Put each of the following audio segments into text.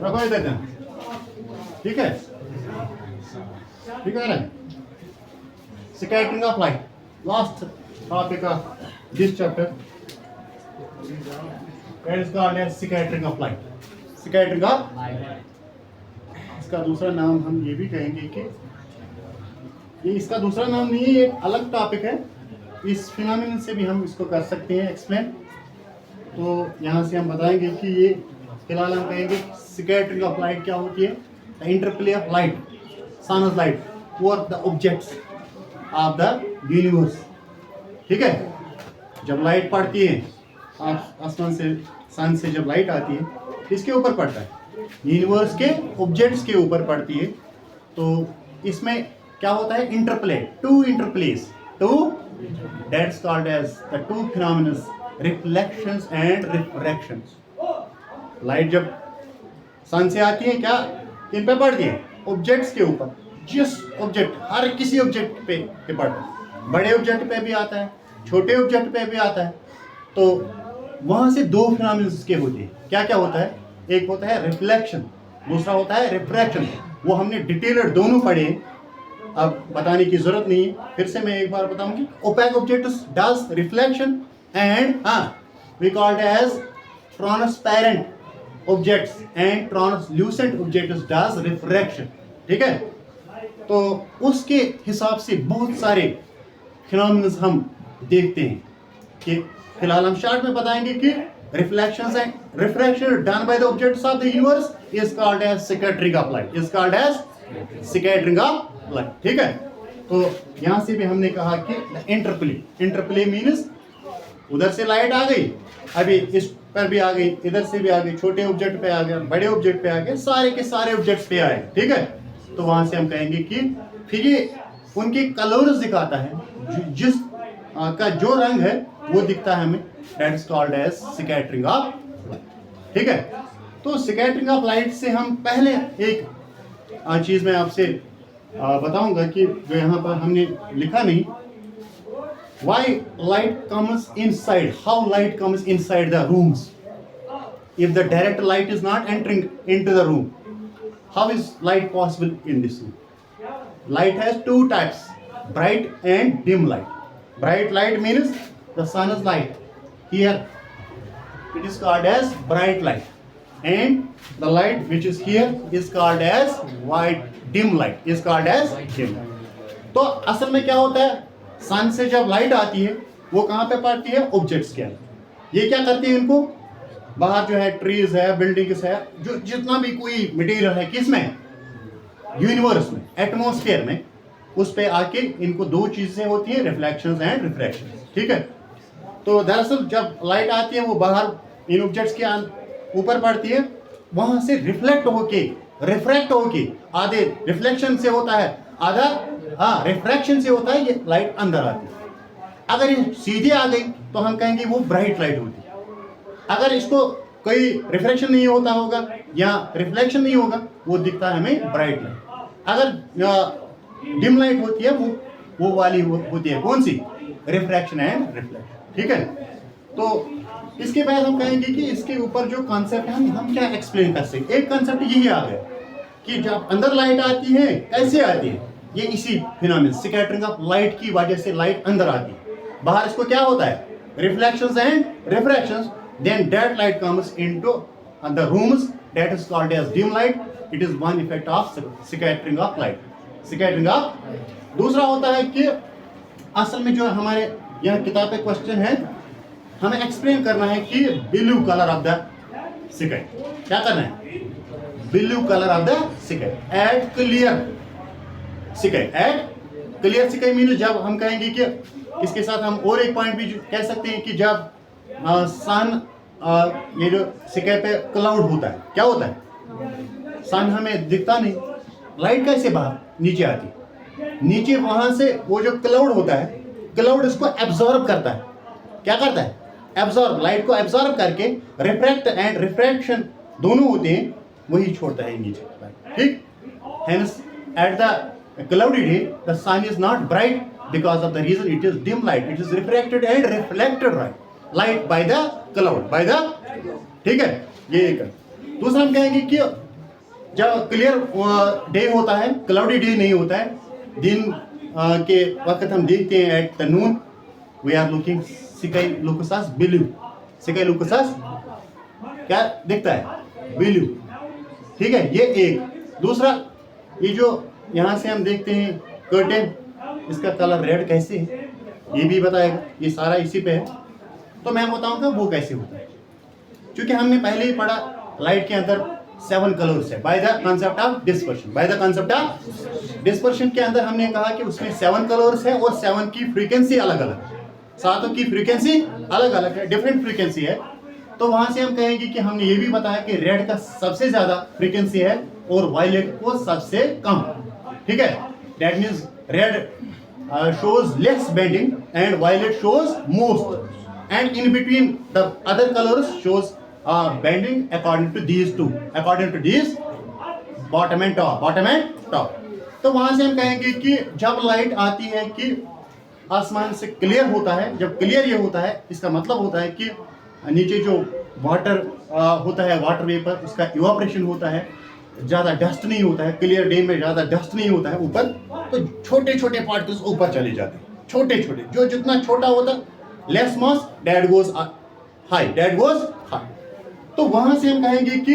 रखो इधर, ठीक है, ठीक है ना। Scattering of light, last topic of this chapter, that is called as scattering of light. Scattering of light, इसका दूसरा नाम हम ये भी कहेंगे कि ये इसका दूसरा नाम नहीं है, ये अलग टॉपिक है। इस फिनोमेनन से भी हम इसको कर सकते हैं एक्सप्लेन। तो यहाँ से हम बताएंगे कि ये फिलहाल हम कहेंगे स्कैटरिंग ऑफ लाइट क्या होती है, the interplay of light, sun's light और the objects of the universe. ठीक है, जब लाइट पड़ती है आसमान से, सन से जब लाइट आती है, किसके ऊपर पड़ता है? यूनिवर्स के ऑब्जेक्ट्स के ऊपर पड़ती है। तो इसमें क्या होता है? Interplay, two interplays, two, that's called as the two phenomenons, reflections and refractions. Light जब सन से आती है, क्या किन पे पड़ती है? ऑब्जेक्ट्स के ऊपर। जिस ऑब्जेक्ट, हर किसी ऑब्जेक्ट पे पड़ता है, बड़े ऑब्जेक्ट पे भी आता है, छोटे ऑब्जेक्ट पे भी आता है। तो वहां से दो फिनोमेनस के होते हैं। क्या क्या होता है? एक होता है रिफ्लेक्शन, दूसरा होता है रिफ्रैक्शन। वो हमने डिटेलर दोनों पढ़े, अब बताने की जरूरत नहीं है। फिर से मैं एक बार बताऊंगी। Opaque objects does reflection and we called as transparent objects and translucent objects does refraction. ठीक है, तो उसके हिसाब से बहुत सारे फिनोमेनस हम देखते हैं कि फिलहाल हम शॉर्ट में बताएंगे कि reflections and refraction done by the objects of the universe is called as scattering of light, is called as scattering of light. ठीक है, तो यहां से भी हमने कहा कि इंटरप्ले, इंटरप्ले मींस उधर से लाइट आ गई, अभी इस पर भी आ गई, इधर से भी आ गई, छोटे ऑब्जेक्ट पे आ गया, बड़े ऑब्जेक्ट पे आ गया, सारे के सारे ऑब्जेक्ट्स पे आए। ठीक है, तो वहां से हम कहेंगे कि फिर ये उनके कलर्स दिखाता है, जिस का जो रंग है वो दिखता है हमें, that is called as scattering of light. ठीक है, तो स्कैटरिंग ऑफ लाइट से हम पहले एक चीज मैं आपसे बताऊंगा कि जो यहाँ पर हमने लिखा नहीं, why light comes inside, how light comes inside the rooms if the direct light is not entering into the room. How is light possible in this room? Light has two types, bright and dim light. Bright light means the sun's light. Here it is called as bright light, and the light which is here is called as white, dim light, is called as dim light. तो असल में क्या होता है? सन से जब light आती है वो कहाँ पे पड़ती है? ऑब्जेक्ट्स के अंदर। ये क्या करती है? इनको बाहर जो है ट्रीज है, बिल्डिंग्स है, जो जितना भी कोई मटेरियल है, किसमें? यूनिवर्स में, एटमॉस्फेयर में, उस पे आके इनको दो चीजें होती है, रिफ्लेक्शंस एंड रिफ्रैक्शंस। ठीक है, तो दरअसल जब लाइट आती है वो बाहर इन ऑब्जेक्ट्स के ऊपर पड़ती है, वहां से रिफ्लेक्ट होके, रिफ्रैक्ट होके, आधे रिफ्लेक्शन से होता है, आधा रिफ्रैक्शन से होता है, ये लाइट अंदर आती है। अगर ये सीधे आ गई तो हम कहेंगे वो ब्राइट लाइट होती है। अगर इसको कोई रिफ्लेक्शन नहीं होता होगा या रिफ्लेक्शन नहीं होगा, वो दिखता है हमें ब्राइट लाइट। अगर डिम लाइट होती है वो वाली होती है, कौन सी? Refraction and reflection. ठीक है, तो इसके बाद हम कहेंगे कि इसके ऊपर जो कॉन्सेप्ट है हम क्या एक्सप्लेन कर सकते। एक कॉन्सेप्ट यही आ गया कि जब अंदर लाइट आती है, कैसे आती है? ये इसी फिनोमेनन स्कैटरिंग ऑफ लाइट की वजह से लाइट अंदर आती है। बाहर इसको क्या होता है? Reflections and refractions, then that light comes into the rooms, that is called as dim light. It is one effect of scattering of light, scattering of. दूसरा होता है कि असल में जो हमारे यहाँ किताब पे क्वेश्चन है, हमें एक्सप्लेन करना है कि blue colour of the sky, क्या करना है? Blue colour of the sky at clear sky, at clear sky mean जब हम कहेंगे कि इसके साथ हम और एक पॉइंट भी कह सकते हैं कि जब सन, ये जो स्काई पे क्लाउड होता है, क्या होता है? सन हमें दिखता नहीं, लाइट कैसे बाहर नीचे आती है? नीचे वहां से वो जो क्लाउड होता है, क्लाउड इसको एब्जॉर्ब करता है। क्या करता है? एब्जॉर्ब, लाइट को एब्जॉर्ब करके रिफ्रैक्ट एंड रिफ्रैक्शन दोनों होते हैं, वही छोड़ता है नीचे। ठीक, hence at the cloudy day the sun is not bright because of the reason it is dim light, it is refracted and reflected light by the cloud, by the, ठीक है, ये एक। दूसरा हम कहेंगे कि जब क्लियर डे होता है, क्लाउडी डे नहीं होता है, दिन के वक्त हम देखते हैं at the noon we are looking sky looks as blue. Sky looks as क्या दिखता है? ब्लू। ठीक है, ये एक। दूसरा, ये जो यहाँ से हम देखते हैं कर्टेन, इसका कलर रेड कैसे है ये भी बताएगा, ये सारा इसी पे है। तो मैं बताऊंगा वो कैसे होता है, क्योंकि हमने पहले ही पढ़ा लाइट के अंदर 7 कलर्स है by the concept of dispersion. By the concept of dispersion के अंदर हमने कहा कि उसमें 7 कलर्स है और 7 की फ्रीक्वेंसी अलग अलग है, 7 की फ्रीक्वेंसी अलग अलग है, डिफरेंट फ्रीक्वेंसी है। तो वहां से हम कहेंगे कि हमने ये भी बताया कि रेड का सबसे ज्यादा फ्रीक्वेंसी है और वायलेट को सबसे कम। ठीक है, that means red shows less bending and violet shows most, and in between the other colors shows bending according to these two, according to these bottom and top। तो वहां से हम कहेंगे कि जब लाइट आती है कि आसमान से क्लियर होता है, जब क्लियर ये होता है इसका मतलब होता है कि नीचे जो वाटर होता है, वाटर वेपर, उसका इवापोरेशन होता है, ज़्यादा डस्ट नहीं होता है, क्लियर डे में ज़्यादा डस्ट नहीं होता है ऊपर, तो छोटे छोटे पार्टिकल्स ऊपर चले जाते हैं, छोटे छोटे, जो जितना छोटा होता less mass that goes high, that goes high. तो वहां से हम कहेंगे कि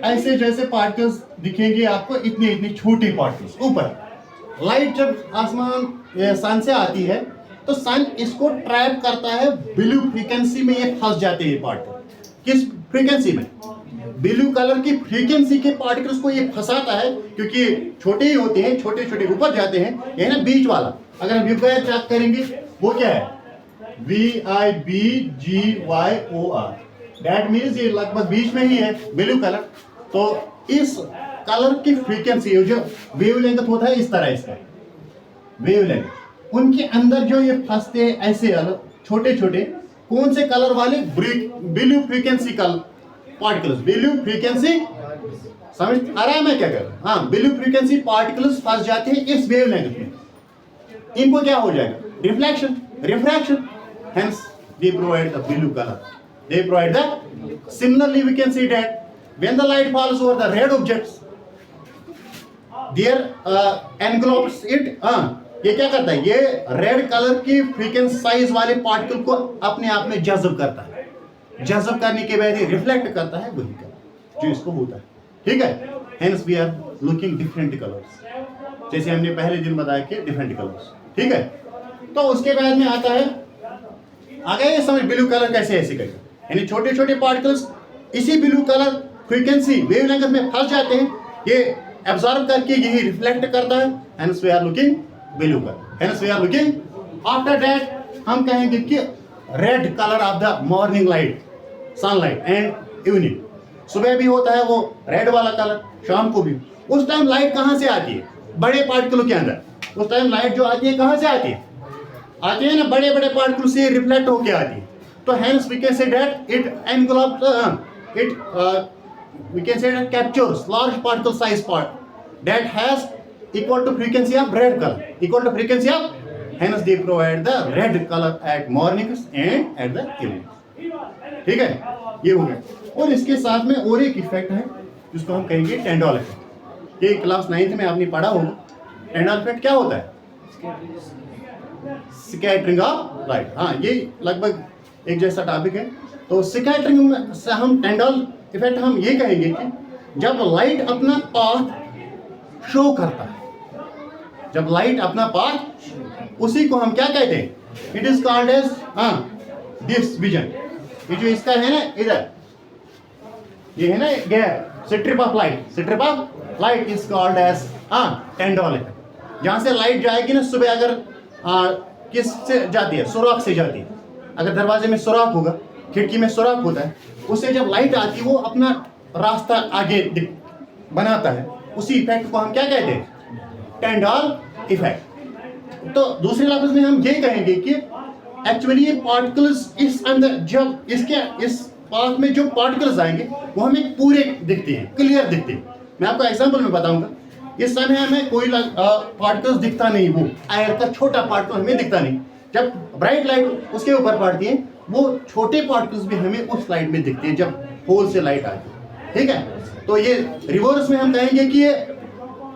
ऐसे जैसे पार्टिकल्स दिखेंगे आपको, इतने इतने छोटे पार्टिकल्स ऊपर। लाइट जब आसमान सन से आती है तो सन इसको ट्रैप करता है, ब्लू फ्रीक्वेंसी में ये फंस जाते हैं पार्टिकल। किस फ्रीक्वेंसी में? ब्लू कलर की फ्रीक्वेंसी के पार्टिकल्स को ये फंसाता है, क्योंकि छोटे ही होते हैं, छोटे छोटे ऊपर जाते हैं। ये ना बीच वाला, अगर हम VIBGYOR चेक करेंगे वो क्या है? VIBGYOR, दैट मीन्स ये लगभग बीच में ही है ब्लू कलर। तो इस कलर की फ्रीक्वेंसी जो वेवलेंथ होता है इस तरह, इसका वेवलेंथ, उनके अंदर जो ये फंसते हैं ऐसे अलग छोटे छोटे, कौन से कलर वाले? Blue frequency colour particles, blue frequency, समझ आ रहा है मैं क्या कर रहा हूं? हाँ, ब्लू फ्रीक्वेंसी पार्टिकल्स फंस जाते हैं इस वेवलेंथ में। इनको क्या हो जाएगा? Reflection, refraction, hence they provide the blue colour, they provide the. Similarly we can see that when the light falls over the red objects there englobes it. ये क्या करता है? ये रेड कलर की फ्रीक्वेंसी साइज वाले particle को अपने आप में जज़ब करता है, जज़ब करने के बाद रिफ्लेक्ट करता है वही कलर जो इसको होता है। ठीक है, hence we are looking different colours, जैसे हमने पहले दिन बताया कि डिफरेंट कलर्स। ठीक है, तो उसके बाद में आता है आगे ये समझ ब्लू कलर कैसे ऐसे करेगा, यानी छोटे छोटे पार्टिकल्स इसी ब्लू कलर फ्रीक्वेंसी वेवलेंथ में फंस जाते हैं, ये एब्जॉर्ब करके यही रिफ्लेक्ट करता है, hence we are looking blue colour, hence we are looking. After that हम कहेंगे कि red colour of the morning light, sunlight and evening. सुबह भी होता है वो रेड वाला कलर, शाम को भी। उस टाइम लाइट कहां से आती है? बड़े पार्टिकलों के अंदर। उस टाइम लाइट जो आती है कहां से आती है? आती है ना बड़े बड़े पार्टिकल से रिफ्लेक्ट होके आती है। तो hence we can say that it englobes it we can say that captures large particle size part that has equal to frequency of red color, equal to frequency of, hence they provide the red color at mornings and at the evenings। ठीक है, ये हो गया। और इसके साथ में और एक इफेक्ट है जिसको हम कहेंगे टेंडॉल इफेक्ट। ये क्लास 9th में आपने पढ़ा होगा। टेंडॉल इफेक्ट क्या होता है? Scattering of light. हाँ, ये लगभग एक जैसा टॉपिक है। तो स्कैटरिंग से हम टेंडॉल इफेक्ट हम ये कहेंगे कि जब लाइट अपना पाथ शो करता है, जब लाइट अपना पाथ, उसी को हम क्या कहते हैं? It is called as this vision. ये जो इसका है ना इधर, ये है ना gap, strip of light, strip of light is called as Tyndall effect. जहां से लाइट जाएगी ना सुबह, अगर किस से जाती है? सुराख से जाती है। अगर दरवाजे में सुराख होगा, खिड़की में सुराख होता है, उससे जब लाइट आती है वो अपना रास्ता आगे बनाता है। उसी इफेक्ट को हम क्या कहते हैं? टेंडॉल इफेक्ट। तो दूसरे लफ्ज में हम ये कहेंगे कि एक्चुअली ये पार्टिकल्स इस अंदर, जब इसके इस पाथ में जो पार्टिकल्स आएंगे वो हमें पूरे दिखते हैं, क्लियर दिखते हैं। मैं आपको एग्जांपल में बताऊंगा। इस समय हमें कोई पार्टिकल्स दिखता नहीं, वो एयर का छोटा पार्टिकल हमें दिखता नहीं। जब ब्राइट लाइट उसके ऊपर पड़ती है वो छोटे पार्टिकल्स भी हमें उस लाइट में दिखते हैं। जब होल से लाइट आती है, ठीक है। तो ये रिवर्स में हम कहेंगे कि ये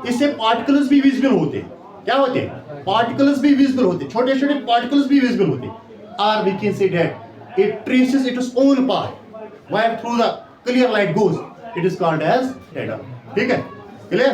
इससे पार्टिकल्स भी विजिबल होते हैं। क्या होते हैं? पार्टिकल्स भी विजिबल होते हैं, छोटे छोटे पार्टिकल्स भी विजिबल होते हैं। और we can say that it traces its own path while through the clear light goes, it is called as shadow. ठीक है, क्लियर?